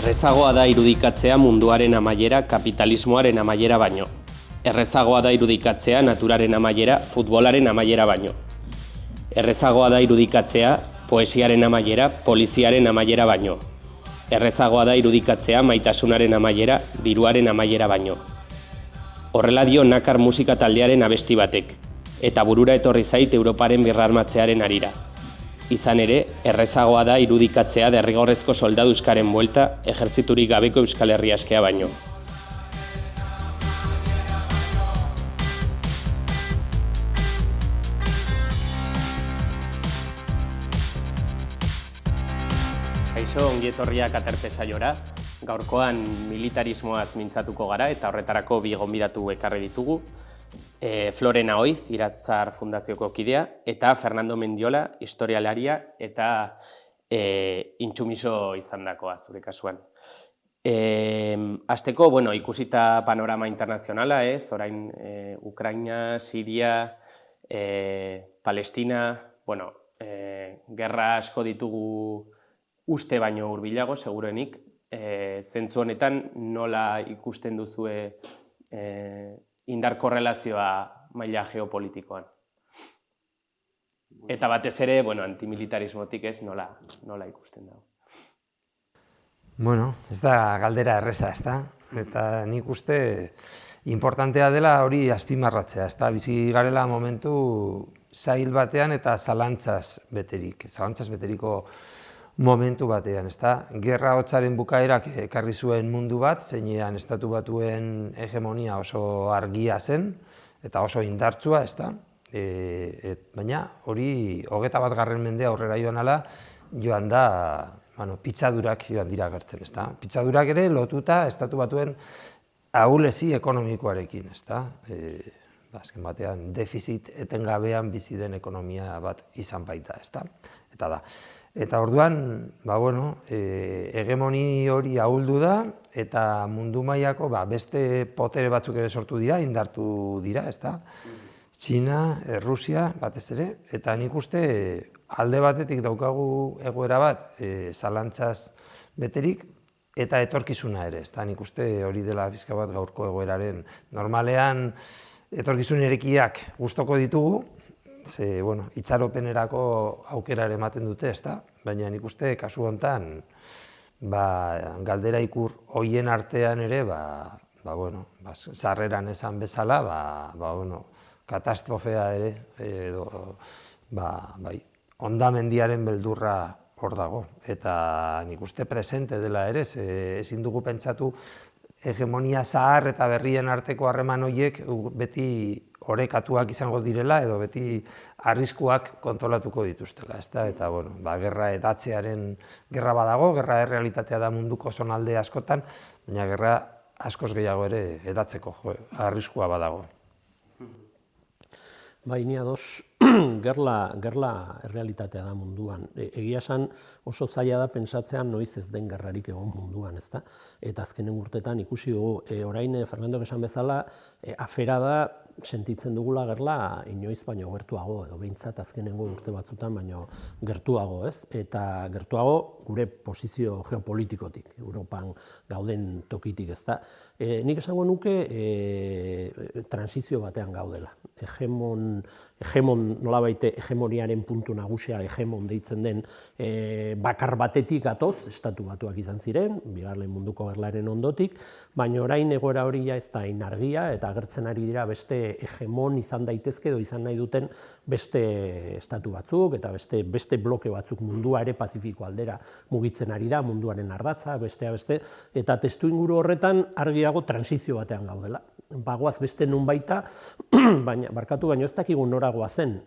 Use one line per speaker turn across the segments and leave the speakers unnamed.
Errezagoa da irudikatzea munduaren amaiera kapitalismoaren amaiera baino. Errezagoa da irudikatzea naturaren amaiera futbolaren amaiera baino. Errezagoa da irudikatzea poesiaren amaiera poliziaren amaiera baino. Errezagoa da irudikatzea maitasunaren amaiera diruaren amaiera baino. Horrela dio Nakar musika taldearen abesti batek, eta burura etorri zait Europaren birarmatzearen harira. Izan ere, errezagoa da irudikatzea derrigorrezko soldaduskaren buelta ejertziturik gabeko Euskal Herria askea baino. Kaixo, ongi etorriak Aterpe saiora. Gaurkoan militarismoaz mintzatuko gara eta horretarako bi gonbidatu ekarri ditugu. Florena Oiz, Iratzar Fundazioko kidea, eta Fernando Mendiola, historialaria eta intsumiso izandakoa, zure kasuan. Hasteko, ikusita panorama internazionala, orain Ukraina, Siria, Palestina, gerra asko ditugu uste baino hurbilago, segurenik. Zentzu honetan nola ikusten duzue indar korrelazioa maila geopolitikoan. Eta batez ere, antimilitarismotik ez nola ikusten dago.
Ez da galdera erreza, ez da? Eta nik uste importantea dela hori azpimarratzea, ez da? Bizi garela momentu zail batean eta zalantzaz beteriko momentu batean, ez da? Gerra hotzaren bukaerak ekarri zuen mundu bat, zeinean Estatu Batuen hegemonia oso argia zen, eta oso indartsua, ez da? Baina hori 21. mendea aurrera joan da, pitzadurak joan dira agertzen, ez da? Pitzadurak ere lotuta Estatu Batuen ahulezi ekonomikoarekin, ez da? Azken batean defizit etengabean bizi den ekonomia bat izan baita, ez da? Eta orduan, hegemoni hori ahuldu da, eta mundu mailako beste potere batzuk ere sortu dira, indartu dira, ez da? Txina, Rusia, batez ere, eta nik uste alde batetik daukagu egoera bat zalantzaz beterik, eta etorkizuna ere, ezta? Nik uste hori dela pixka bat gaurko egoeraren. Normalean etorkizun irekiak gustoko ditugu, ze, bueno, itxaropenerako aukera ere ematen dute, ezta? Baina nik uste kasu hontan galdera ikur hoien artean ere, sarreran esan bezala, katastrofea ere, edo, hondamendiaren beldurra hor dago. Eta nik uste presente dela ere, ezin dugu pentsatu hegemonia zahar eta berrien arteko harreman horiek beti orekatuak izango direla edo beti arriskuak kontrolatuko dituztela, ezta? Eta, gerra edatzearen gerra badago, gerra errealitatea da munduko zonalde askotan, baina gerra askoz gehiago ere edatzeko arriskua badago.
Ni ados, gerla errealitatea da munduan. Egia esan oso zaila da pentsatzean noiz ez den gerrarik egon munduan, ezta? Eta azkenen urtetan ikusi dugu, orain Fernandok esan bezala, afera da sentitzen dugula gerla inoiz baino gertuago, edo behintzat azkenengo urte batzutan baino gertuago, ez? Eta gertuago gure posizio geopolitikotik, Europan gauden tokitik, ezta? Nik esango nuke transizio batean gaudela. Nolabait hegemoniaren puntu nagusia hegemon deitzen den bakar batetik gatoz, estatu batuak izan ziren, bigarren munduko gerlaren ondotik, baina orain egoera hori ez da hain argia eta agertzen ari dira beste hegemon izan daitezke edo izan nahi duten beste estatu batzuk eta beste bloke batzuk mundua ere Pazifiko aldera mugitzen ari da, munduaren ardatza, bestea beste, eta testuinguru horretan argiago transizio batean gaudela. Bagoaz beste nunbaita, baina ez dakigu noragoa zen.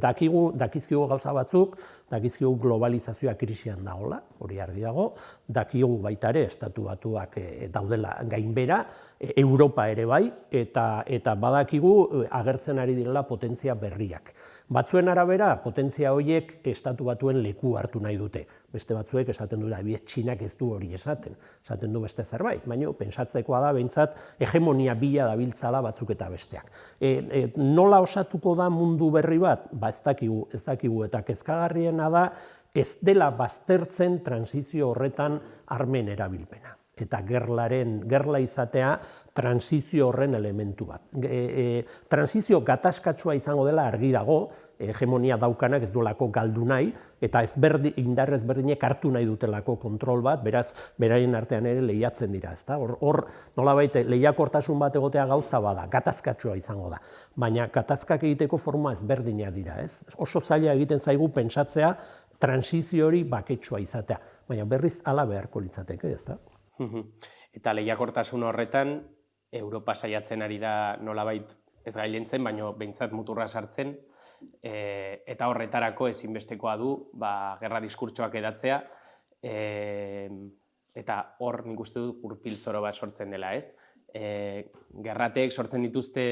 Dakizkigu gauza batzuk, dakizkigu globalizazioa krisian dagoela, hori argi dago, dakigu baita ere estatu batuak daudela gainbera, Europa ere bai, eta badakigu agertzen ari direla potentzia berriak. Batzuen arabera, potentzia horiek estatu batuen leku hartu nahi dute. Beste batzuek esaten du da, Txinak ez du hori esaten du beste zerbait, baina pentsatzekoa da behintzat hegemonia bila dabiltzala batzuk eta besteak. Nola osatuko da mundu berri bat? Ez dakigu eta kezkagarriena da ez dela baztertzen transizio horretan armen erabilpena. Eta gerla izatea transizio horren elementu bat. Transizio gatazkatsua izango dela argi dago, hegemonia daukanak ez duelako galdu nahi, eta indar ezberdinek hartu nahi dutelako kontrol bat, beraz, beraien artean ere lehiatzen dira, ezta? Hor, nolabait, lehiakortasun bat egotea gauza bada, gatazkatsua izango da. Baina gatazkak egiteko forma ezberdinak dira, ez? Oso zaila egiten zaigu pentsatzea transizio hori baketsua izatea, baina berriz hala beharko litzateke, ezta?
Eta lehiakortasun horretan, Europa saiatzen ari da nolabait ez gailentzen, baina behintzat muturra sartzen, eta horretarako ezinbestekoa du gerra diskurtsoak edatzea, eta hor nik uste dut gurpil zoro bat sortzen dela, ez? Gerrateek sortzen dituzte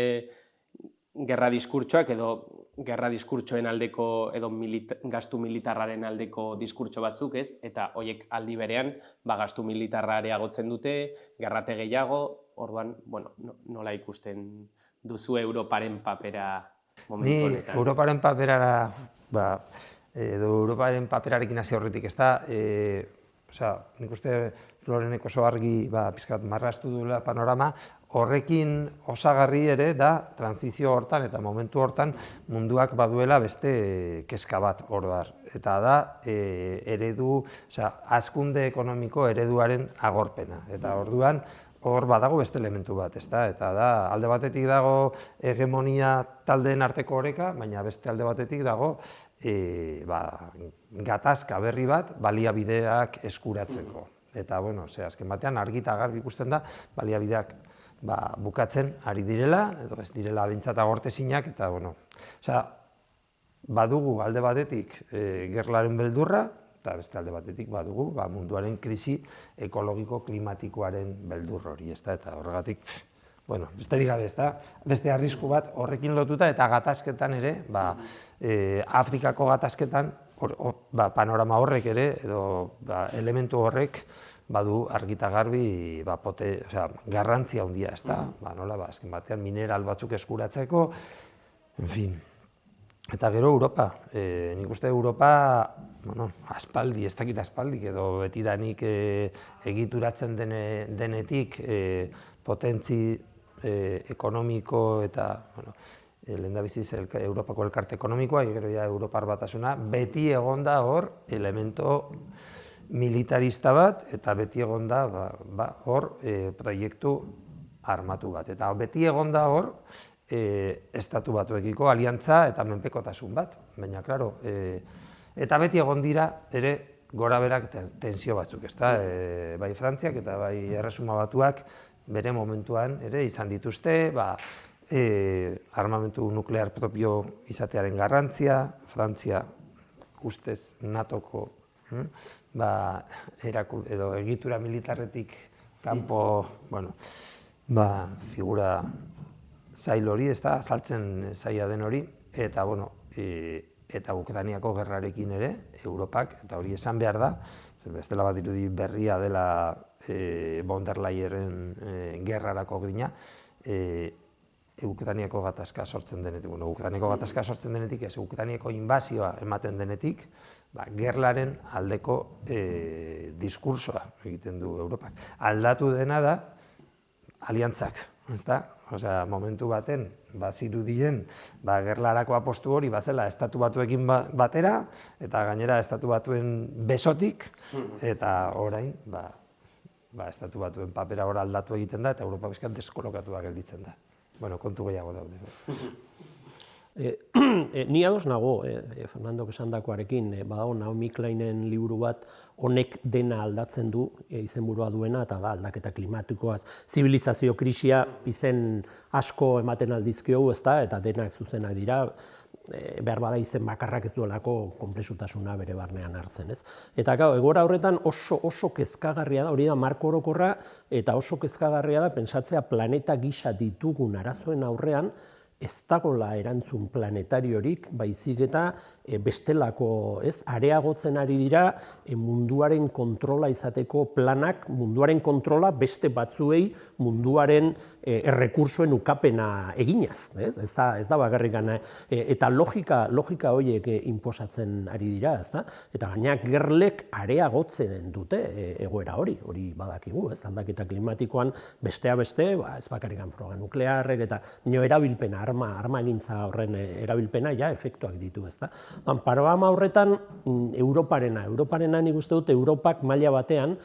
gerra diskurtsoak edo gerra diskurtsoen aldeko edo gastu militarraren aldeko diskurtso batzuk, ez? Eta horiek aldi berean gastu militarra areagotzen dute, gerrate gehiago, orduan, nola ikusten duzu Europaren papera momentu honetan?
Ni Europaren paperara, edo Europaren paperarekin hasi horretik, ez da, nik uste Florenek oso argi pixkat marraztu duela panorama, horrekin osagarri ere da tranzizio hortan eta momentu hortan munduak baduela beste kezka bat oroar. Eta da eredu, hazkunde ekonomiko ereduaren agorpena. Eta orduan hor badago beste elementu bat, ezta? Eta da alde batetik dago hegemonia taldeen arteko oreka, baina beste alde batetik dago gatazka berri bat baliabideak eskuratzeko. Eta, azken batean argi eta garbi ikusten da baliabideak bukatzen ari direla, edo ez direla behintzat agortezinak, eta, badugu alde batetik gerlaren beldurra, eta beste alde batetik badugu munduaren krisi ekologiko-klimatikoaren beldur hori, ezta, eta horregatik, besterik gabe, ezta, beste arrisku bat horrekin lotuta, eta gatazketan ere, Afrikako gatazketan, panorama horrek ere, edo elementu horrek, badu argita garbi garrantzia handia, ezta, azken batean mineral batzuk eskuratzeko, en fin, Eta gero Europa. Nik uste Europa, aspaldi, ez dakit aspaldik edo betidanik egituratzen denetik potentzi ekonomiko eta lehendabiziz Europako elkarte ekonomikoa, gero ja Europar Batasuna, beti egonda hor elemento militarista bat eta beti egonda hor proiektu armatu bat. Eta beti egonda hor estatu batuekiko aliantza eta menpekotasun bat, baina, klaro, eta beti egon dira ere gora berak tensio batzuk, ezta? Bai Frantziak eta bai Erresuma Batuak bere momentuan ere izan dituzte, armamentu nuklear propio izatearen garrantzia, Frantzia ustez NATOko edo egitura militarretik kanpo, figura zail hori, ez da, azaltzen zaila den hori, eta Ukrainiako gerrarekin ere, Europak, eta hori esan behar da, bestela bat dirudi berria dela von der Leyenen gerrarako grina, Ukrainiako gatazka sortzen denetik, Ukrainiako gatazka sortzen denetik, ez Ukrainiako inbazioa ematen denetik, gerlaren aldeko diskursoa egiten du Europak. Aldatu dena da, aliantzak, ezta? Osea, momentu baten, bazirudien, gerlarako apostu hori bazela estatu batuekin batera, eta gainera estatu batuen besotik, eta orain, estatu batuen papera hor aldatu egiten da, eta Europa bizkat deskolokatua gelditzen da. Kontu gehiago daude.
Ni ados nago, Fernandok esandakoarekin, badago Naomi Kleinen liburu bat honek dena aldatzen du izenburua duena, eta da aldaketa klimatikoaz, zibilizazio krisia izen asko ematen aldizkiogu, ezta, eta denak zuzenak dira, behar bada izen bakarrak ez duelako konplexutasuna bere barnean hartzen, ez? Eta egoera horretan oso kezkagarria da, hori da marko orokorra, eta oso kezkagarria da pentsatzea planeta gisa ditugun arazoen aurrean, ez dagoela erantzun planetariorik, baizik eta bestelako, areagotzen ari dira munduaren kontrola izateko planak, munduaren kontrola beste batzuei munduaren errekursoen ukapena eginaz, ez da bakarrik gana, eta logika horiek inposatzen ari dira, ez da? Eta gaina gerlek areagotzen dute egoera hori badakigu, ez? Aldaketa klimatikoan beste, ez bakarrik froga nuklearrek eta erabilpena, armagintza horren erabilpena ja efektuak ditu, ez da? Panorama horretan Europarena nik uste dut Europak maila batean,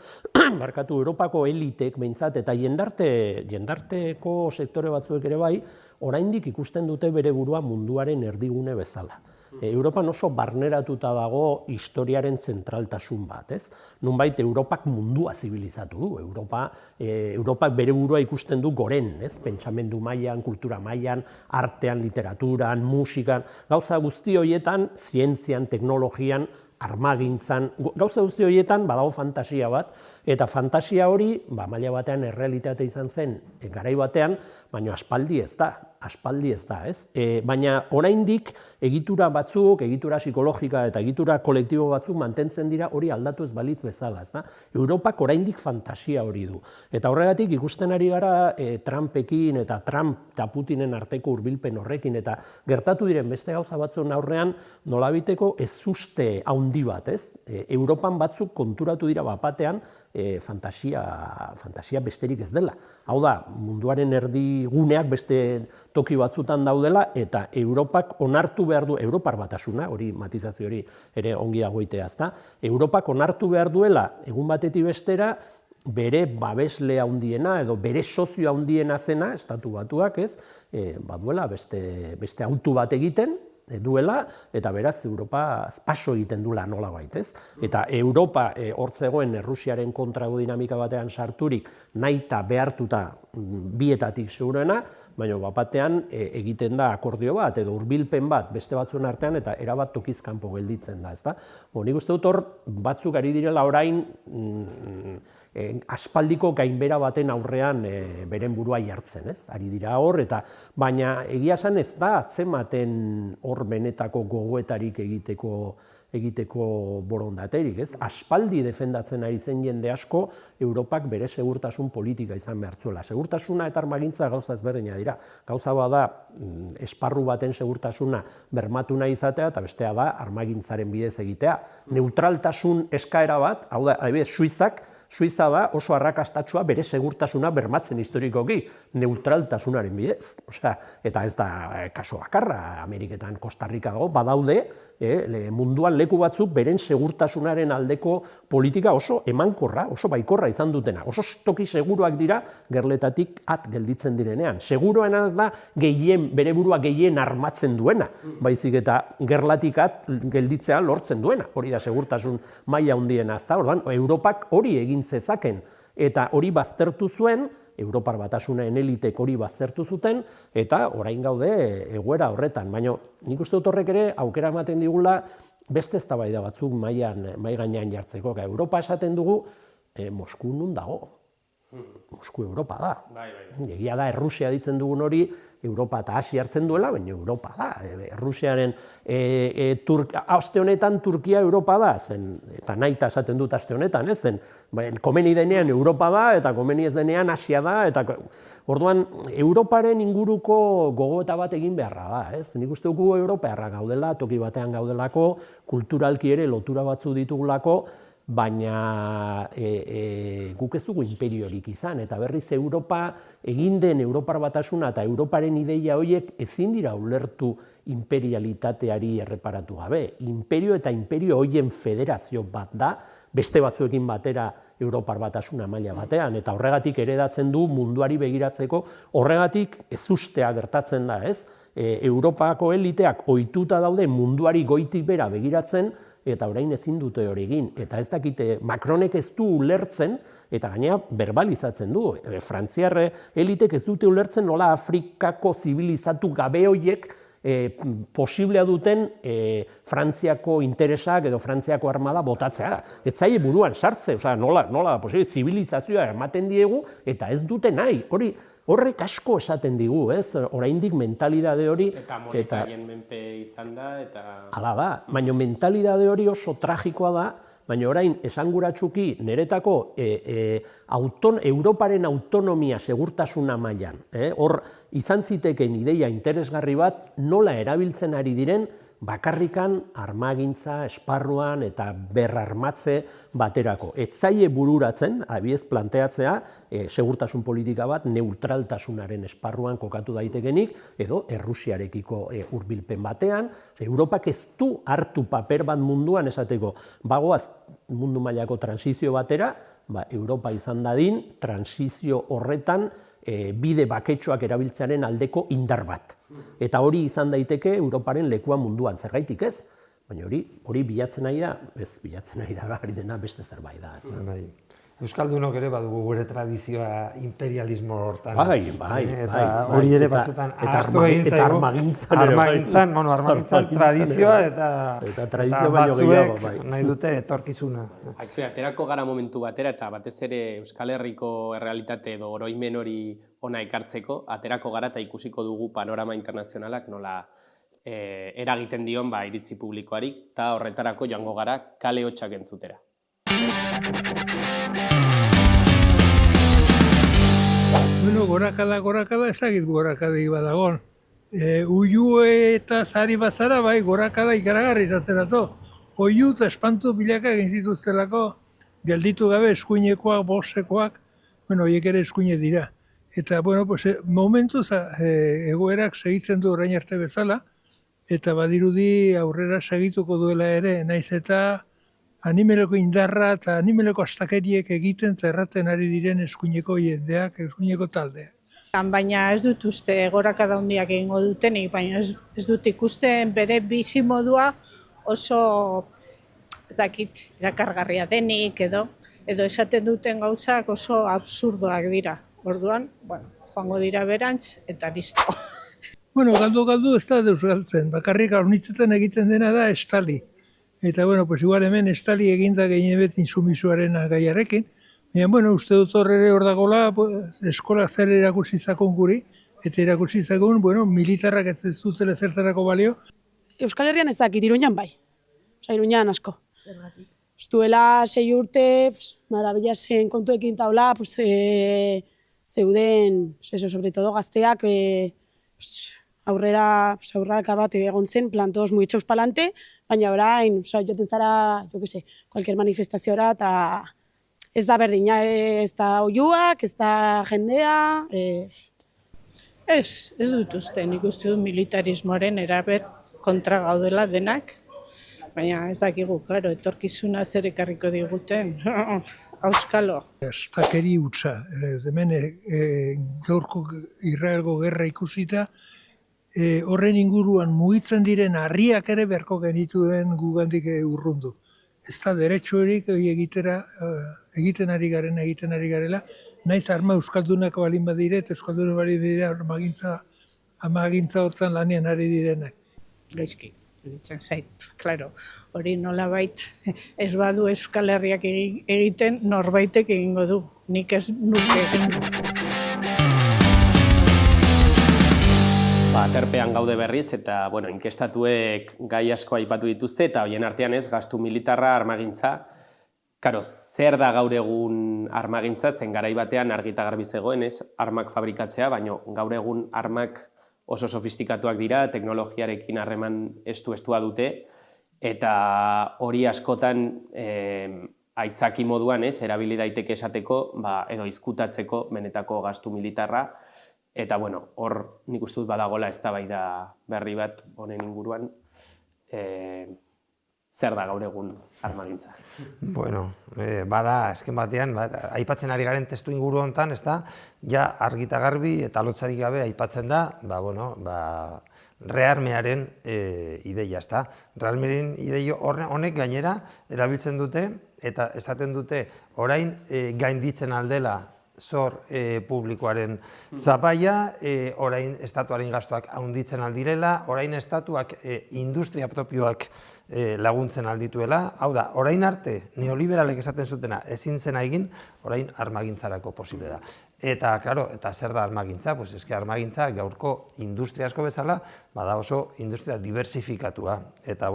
Europako elitek behintzat, eta jendarteko sektore batzuek ere bai, oraindik ikusten dute bere burua munduaren erdigune bezala. Europan oso barneratuta dago historiaren zentraltasun bat, ez? Nunbait Europak mundua zibilizatu du, Europak bere burua ikusten du goren, ez? Pentsamendu mailan, kultura mailan, artean, literaturan, musikan, gauza guzti horietan, zientzian, teknologian, armagintzan, gauza guzti horietan badago fantasia bat, eta fantasia hori, maila batean errealitate izan zen garai batean, baina aspaldi ez da, ez? Baina oraindik egitura batzuk, egitura psikologika eta egitura kolektibo batzuk mantentzen dira hori aldatu ez balitz bezala, ez da? Europak oraindik fantasia hori du. Eta horregatik ikusten ari gara Trumpekin eta Trump eta Putinen arteko hurbilpen horrekin, eta gertatu diren beste gauza batzuen aurrean nolabiteko ezuste handi bat, ez? Europan batzuk konturatu dira bapatean fantasia besterik ez dela. Hau da, munduaren erdiguneak beste toki batzutan daudela, eta Europak onartu behar du, Europar Batasuna, hori matizazio hori ere ongi dagoitea, ezta? Europak onartu behar duela, egun batetik bestera, bere babesle handiena edo bere sozio handiena zena, estatu batuak, ez? Baduela beste autu bat egiten, duela, eta beraz Europa paso egiten duela nolabait, ez? Eta Europa hor zegoen Errusiaren kontrago dinamika batean sarturik nahita behartuta bietatik seguruena, baina bapatean egiten da akordio bat edo hurbilpen bat beste batzuen artean eta erabat tokiz kanpo gelditzen da, ezta? Nik uste dut hor batzuk ari direla orain aspaldiko gainbera baten aurrean beren burua jartzen, ez? Ari dira hor, eta baina egia esan ez da atzematen hor benetako gogoetarik egiteko egiteko borondaterik, ez? Aspaldi defendatzen ari zen jende asko Europak bere segurtasun politika izan behar zuela. Segurtasuna eta armagintza gauza ezberdina dira. Gauza bada esparru baten segurtasuna bermatu nahi izatea eta bestea da armagintzaren bidez egitea. Neutraltasun eskaera bat, hau da, adibidez, Suiza da oso arrakastatsua bere segurtasuna bermatzen historikoki, neutraltasunaren bidez. Eta ez da kaso bakarra, Ameriketan, Costa Rica dago, badaude, munduan leku batzuk beren segurtasunaren aldeko politika oso emankorra, oso baikorra izan dutena. Oso toki seguruak dira gerletatik at gelditzen direnean. Seguruena ez da bere burua gehien armatzen duena, baizik eta gerlatik at gelditzea lortzen duena. Hori da segurtasun maila handiena, ezta? Orduan, Europak hori egin zezaken eta hori baztertu zuen, Europar Batasunaren elitek hori baztertu zuten, eta orain gaude egoera horretan. Baina nik uste dut horrek ere aukera ematen digula beste eztabaida batzuk mahai gainean jartzeko. Europa esaten dugu, Mosku nun dago? Mosku Europa da. Egia da, Errusia ditzen dugun hori, Europa eta Asia hartzen duela, baina Europa da. Errusiaren aste honetan Turkia Europa da, zen, eta nahita esaten dut aste honetan, ez zen, komeni denean Europa da, eta komeni ez denean Asia da, eta orduan, Europaren inguruko gogoeta bat egin beharra da, ez? Nik uste dugu Europarra gaudela, toki batean gaudelako, kulturalki ere lotura batzu ditugulako, baina guk ez dugu imperiorik izan, eta berriz Europa egin den Europar Batasuna eta Europaren ideia horiek ezin dira ulertu imperialitateari erreparatu gabe. Imperio eta imperio horien federazio bat da, beste batzuekin batera Europar Batasuna maila batean, eta horregatik eredatzen du munduari begiratzeko, horregatik ezustea gertatzen da, ez? Europako eliteak ohituta daude munduari goitik bera begiratzen, eta orain ezin dute hori egin. Eta ez dakite, Macronek ez du ulertzen, eta gainera verbalizatzen du. Frantziar elitek ez dute ulertzen nola Afrikako zibilizatu gabe horiek posiblea duten Frantziako interesak edo Frantziako armada botatzea. Ez zaie buruan sartze, nola da posible, zibilizazioa ematen diegu, eta ez dute nahi. Horrek asko esaten digu, ez? Oraindik mentalidade hori...
Eta monetaien menpe izan da, eta...
Hala da, baina mentalidade hori oso tragikoa da, baina orain esanguratsuki niretako Europaren autonomia segurtasuna mailan. Hor izan zitekeen ideia interesgarri bat nola erabiltzen ari diren bakarrikan armagintza, esparruan eta berrarmatze baterako. Ez zaie bururatzen, adibidez planteatzea, segurtasun politika bat neutraltasunaren esparruan kokatu daitekenik, edo Errusiarekiko hurbilpen batean. Europak ez du hartu paper bat munduan esateko, bagoaz mundu mailako transizio batera, Europa izan dadin, transizio horretan bide baketsuak erabiltzearen aldeko indar bat. Eta hori izan daiteke Europaren lekua munduan, zergaitik ez? Baina hori bilatzen nahi da, ez bilatzen nahi da, gari dena beste zerbait da.
Euskaldunok ere badugu gure tradizioa imperialismo hortan.
Bai.
Eta hori ere batzutan ahaztu egin zaigu.
Eta armagintzan.
Armagintzan tradizioa eta
batzuek
nahi dute etorkizuna.
Aizue, aterako gara momentu batera eta batez ere Euskal Herriko errealitate edo oroimen hori ona ekartzeko, aterako gara eta ikusiko dugu panorama internazionalak nola eragiten dion iritzi publikoari, eta horretarako joango gara kale hotsak entzutera.
Bueno, gorakada ezagit gorakadei badagon. Uiue eta zari bazara bai gorakada ikaragarri izatzerato. Oiu eta espantu bilaka egin zituztelako, gelditu gabe eskuinekoak, bosekoak, horiek ere eskuine dira. Eta, momentuz egoerak segitzen du orain arte bezala, eta badirudi aurrera segituko duela ere, naiz eta animeleko indarra eta animeleko astakeriek egiten eta erraten ari diren eskuineko jendeak, eskuineko taldeak.
Baina ez dut uste gorakada handiak egingo dutenik, baina ez dut ikusten bere bizi modua oso erakargarria denik edo esaten duten gauzak oso absurdoak dira. Orduan, joango dira berantz eta listo.
Galdu ez da deus galtzen, bakarrik aurnitzetan egiten dena da estali. Eta, igual hemen estali eginda gehienbet insumisuaren gaiarekin. Baina, uste dut horre hor dagoela, eskola zer erakusi zakon guri, eta erakusi zakon, militarrak ez dutela zertarako balio.
Euskal Herrian ez dakit, Iruñan bai. Iruñan asko. Ez duela 6 urte, marabila zen kontuekin taula, zeuden, sobre todo gazteak, aurreraka bat egon zen, plan, todos muy echos pa'lante, baina orain, joten zara, cualquier manifestaziora, eta ez da berdina, ez da oiuak, ez da jendea.
Ez dut uste, nik uste dut militarismoaren eraber kontra gaudela denak, baina ez dakigu, klaro, etorkizuna zer ekarriko diguten, auskalo.
Estakeri hutsa, hemen gaurko Israelgo gerra ikusita, horren inguruan mugitzen diren harriak ere beharko genituen gugandik urrundu. Ez da derechorik egiten ari garela, naiz arma euskaldunak balin badire, eta euskaldunak balin badire armagintza hortan lanean ari direnak.
Gaizki, ditzen zait, klaro, hori nolabait ez badu Euskal Herriak egiten norbaitek egingo du, nik ez nuke egingo.
Aterpean gaude berriz eta inkestatuek gai asko aipatu dituzte eta hoien artean ez gastu militarra, armagintza. Karo, zer da gaur egun armagintza, zen garai batean argi eta garbi zegoen ez armak fabrikatzea, baina gaur egun armak oso sofistikatuak dira, teknologiarekin harreman estua dute eta hori askotan aitzaki moduan ez erabili daiteke esateko edo izkutatzeko benetako gastu militarra. Eta, hor nik uste dut badagoela eztabaida berri bat honen inguruan, zer da gaur egun armagintza?
Bada, azken batean, aipatzen ari garen testu inguru honetan, ez da, ja argita garbi eta lotzarik gabe aipatzen da, rearmearen ideia, ez da. Rearmearen ideia honek gainera erabiltzen dute, eta esaten dute orain gainditzen aldela zor publikoaren zapaia, orain estatuaren gastuak handitzen aldirela, orain estatuak industria propioak laguntzen aldituela. Hau da, orain arte neoliberalek esaten zutena ezin zena egin, orain armagintzarako posible da. Eta, klaro, eta zer da armagintza? Pues eske armagintza gaurko industria asko bezala, bada oso industria diversifikatua. Eta,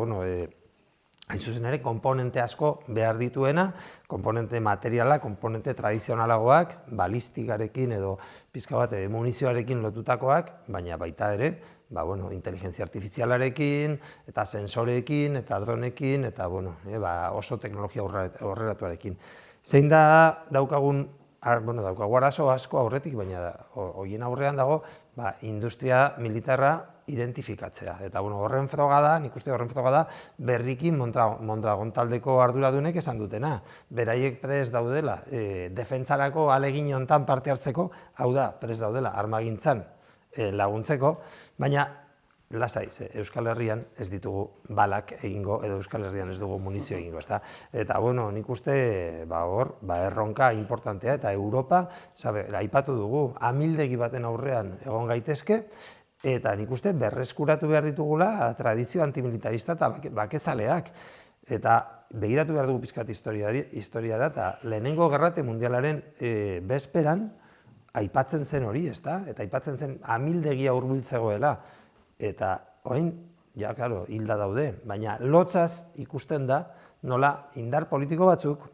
hain zuzen ere, komponente asko behar dituena, komponente materiala, komponente tradizionalagoak, balistikarekin edo pizka bat munizioarekin lotutakoak, baina baita ere, inteligentzia artifizialarekin, eta sensoreekin, eta dronekin, eta oso teknologia aurreratuarekin. Zein da daukagun arazo asko aurretik, baina horien aurrean dago industria militarra identifikatzea. Eta horren froga da, nik uste horren froga da, berriki Mondragon taldeko arduradunek esan dutena. Beraiek prest daudela, defentsarako ahalegin honetan parte hartzeko, hau da, prest daudela, armagintzan laguntzeko, baina lasai, Euskal Herrian ez ditugu balak egingo, edo Euskal Herrian ez dugu munizio egingo, ezta? Eta, nik uste, erronka importantea, eta Europa, aipatu dugu, amildegi baten aurrean egon gaitezke, eta nik uste berreskuratu behar ditugula tradizio antimilitarista eta bakezaleak. Eta begiratu behar dugu pizkat historiara, eta lehenengo gerrate mundialaren bezperan aipatzen zen hori, ezta? Eta aipatzen zen amildegia hurbiltzegoela. Eta orain, klaro, hilda daude, baina lotzaz ikusten da nola indar politiko batzuk,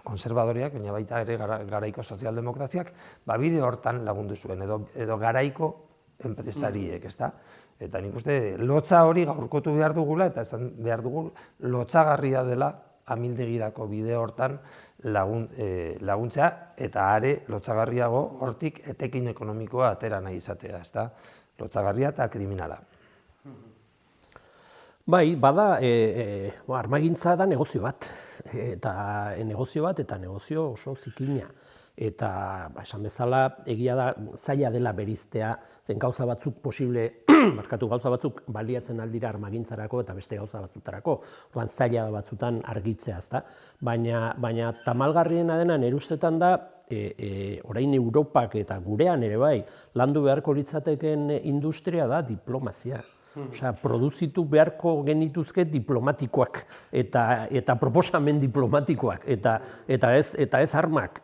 konservadoreak, baina baita ere garaiko sozialdemokraziak, bide hortan lagundu zuen, edo garaiko enpresariek, ezta? Eta nik uste, lotza hori gaurkotu behar dugula, eta esan behar dugu lotzagarria dela amildegirako bide hortan laguntzea, eta are lotzagarriago hortik etekin ekonomikoa atera nahi izatea, ezta? Lotzagarria eta kriminala.
Bai, bada, armagintza da negozio bat, eta negozio oso zikina. Eta, esan bezala, egia da, zaila dela beriztea, zen gauza batzuk gauza batzuk baliatzen aldira armagintzarako eta beste gauza batzutarako, orduan zaila batzutan argitzea, ezta? Baina tamalgarriena dena nire ustetan da, orain Europak eta gurean ere bai, landu beharko litzateken industria da diplomazia. Osea, produzitu beharko genituzke diplomatikoak eta proposamen diplomatikoak eta ez armak.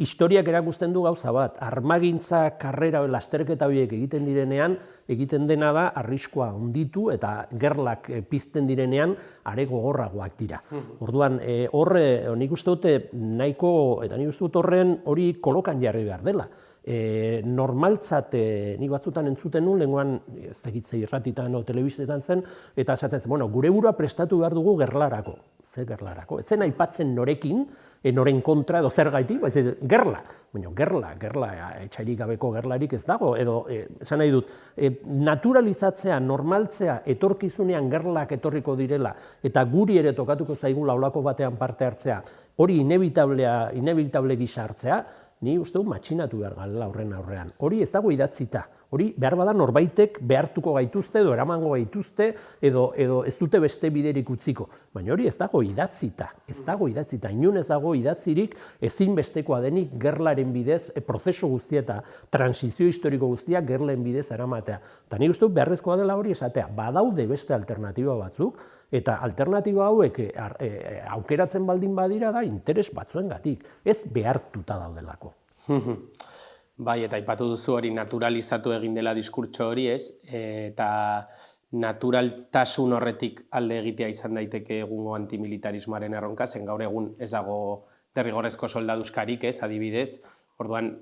Historiak erakusten du gauza bat, armagintza karrera lasterketa horiek egiten direnean, egiten dena da arriskua handitu eta gerlak pizten direnean are gogorragoak dira. Orduan, nik uste dute nahiko, eta nik uste dut horren hori kolokan jarri behar dela. Normaltzat, nik batzutan entzuten nuen, lenguan ez dakitze irratitan o telebistetan zen, eta esaten zen, gure burua prestatu behar dugu gerlarako. Zer gerlarako? Ez zen aipatzen norekin, noren kontra edo zer gaitik, gerla. Baina gerla, etxairik gabeko gerlarik ez dago, edo, esan nahi dut, naturalizatzea, normaltzea, etorkizunean gerlak etorriko direla, eta guri ere tokatuko zaigula olako batean parte hartzea, hori inevitable gisa hartzea, ni uste du matxinatu behar galela horren aurrean. Hori ez dago idatzita. Hori behar bada norbaitek behartuko gaituzte edo eramango gaituzte edo ez dute beste biderik utziko. Baina hori ez dago idatzita. Inun ez dago idatzirik ezinbestekoa denik gerlaren bidez, prozesu guztia eta transizio historiko guztia gerlen bidez eramatea. Eta ni uste du beharrezkoa dela hori esatea. Badaude beste alternatiba batzuk, eta alternatiba hauek aukeratzen baldin badira da interes batzuengatik, ez behartuta daudelako.
Bai, eta aipatu duzu hori naturalizatu egin dela diskurtso hori, ez? Eta naturaltasun horretik alde egitea izan daiteke egungo antimilitarismoaren erronka, zen gaur egun ez dago derrigorrezko soldaduzkarik, ez, adibidez. Orduan,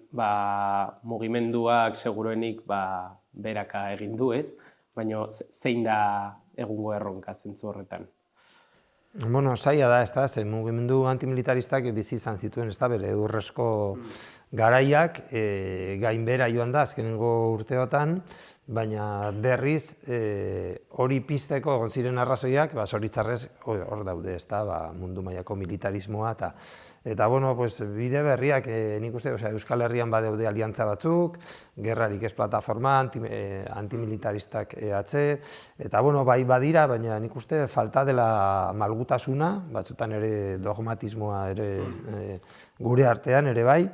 mugimenduak seguruenik beraka egin du, ez? Baina zein da egungo erronka zentzu horretan?
Zaila da, ez da, zen mugimendu antimilitaristak bizi izan zituen, ez da, bere urrezko garaiak gainbera joan da azkenengo urteotan, baina berriz hori pizteko egon ziren arrazoiak, zoritxarrez hor daude, ez da, mundu mailako militarismoa eta bide berriak nik uste, Euskal Herrian badeude aliantza batzuk, Gerrarik Ez plataforma, antimilitaristak EH, eta bai badira, baina nik uste falta dela malgutasuna, batzutan ere dogmatismoa ere gure artean ere bai,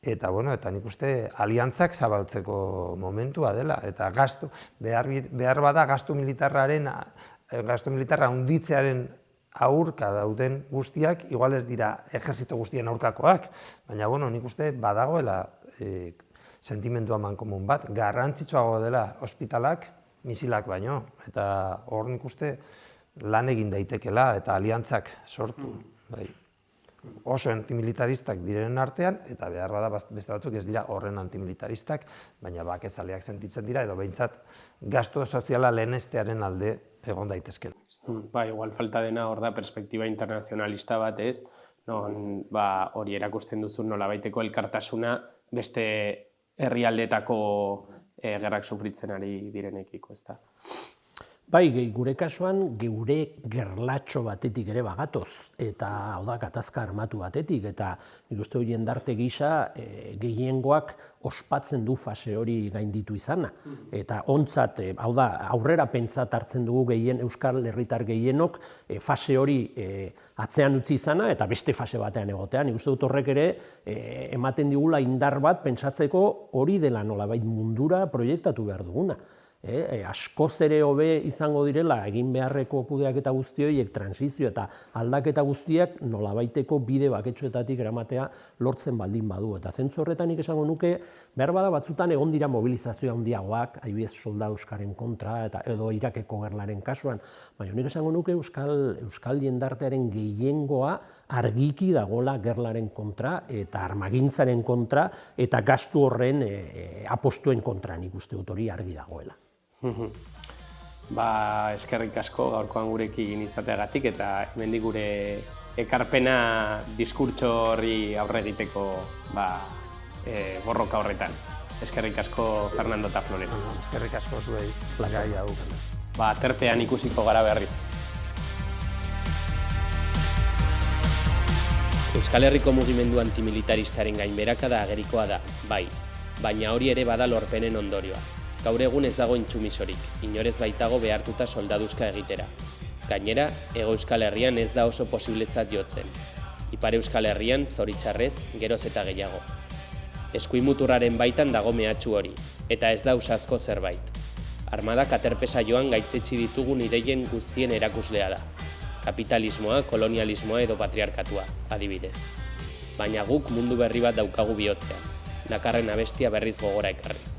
eta nik uste aliantzak zabaltzeko momentua dela, eta behar bada gastu militarra handitzearen aurka dauden guztiak, igual ez dira ejerzito guztien aurkakoak, baina nik uste badagoela sentimendua mankomun bat, garrantzitsuago dela ospitalak, misilak baino, eta hor nik uste lan egin daitekela eta aliantzak sortu. Oso antimilitaristak direnen artean, eta behar bada beste batzuk ez dira horren antimilitaristak, baina bakezaleak sentitzen dira, edo behintzat gastu soziala lehenestearen alde egon daitezken.
Igual falta dena hor da perspektiba internazionalista bat, ez? Hori erakusten duzu nolabaiteko elkartasuna beste herrialdetako gerrak sufritzen ari direnekiko, ez da?
Gure kasuan, geure gerlatxo batetik ere bagatoz, eta hau da, gatazka armatu batetik, eta nik uste horien darte gisa gehiengoak ospatzen du fase hori gainditu izana. Eta ontzat, hau da, aurrera pentsat hartzen dugu Euskal Herritar gehienok fase hori atzean utzi izana, eta beste fase batean egotean. Nik uste dut horrek ere ematen digula indar bat pentsatzeko hori dela nolabait mundura proiektatu behar duguna. Askoz ere hobe izango direla egin beharreko kudeaketa guzti horiek, transizio eta aldaketa guztiak nolabaiteko bide baketsuetatik eramatea lortzen baldin badu. Eta zentzu horretan nik esango nuke, behar bada batzutan egon dira mobilizazioa handiagoak, adibidez soldaduzkaren kontra edo Irakeko gerlaren kasuan, baina nik esango nuke Euskal jendartearen gehiengoa argiki dagola gerlaren kontra eta armagintzaren kontra eta gastu horren apostuen kontra, nik uste dut hori argi dagoela.
Eskerrik asko gaurkoan gurekin izateagatik eta hemendik gure ekarpena diskurtso horri aurre egiteko borroka horretan. Eskerrik asko Fernando eta Florena.
Eskerrik asko zuei. Gai hau.
Aterpean ikusiko gara berriz. Euskal Herriko mugimendu antimilitaristaren gainbeherakada agerikoa da, bai, baina hori ere bada lorpenen ondorioa. Gaur egun ez dago intsumisorik, inorez baitago behartuta soldaduzka egitera. Gainera, Hego Euskal Herrian ez da oso posibletzat jotzen. Ipar Euskal Herrian, zoritxarrez, geroz eta gehiago. Eskuin muturraren baitan dago mehatxu hori, eta ez da ausazko zerbait. Armadak aterpesa joan gaitzetsi ditugun ideien guztien erakuslea da. Kapitalismoa, kolonialismoa edo patriarkatua, adibidez. Baina guk mundu berri bat daukagu bihotzean, dakarren abestia berriz gogora ekarriz.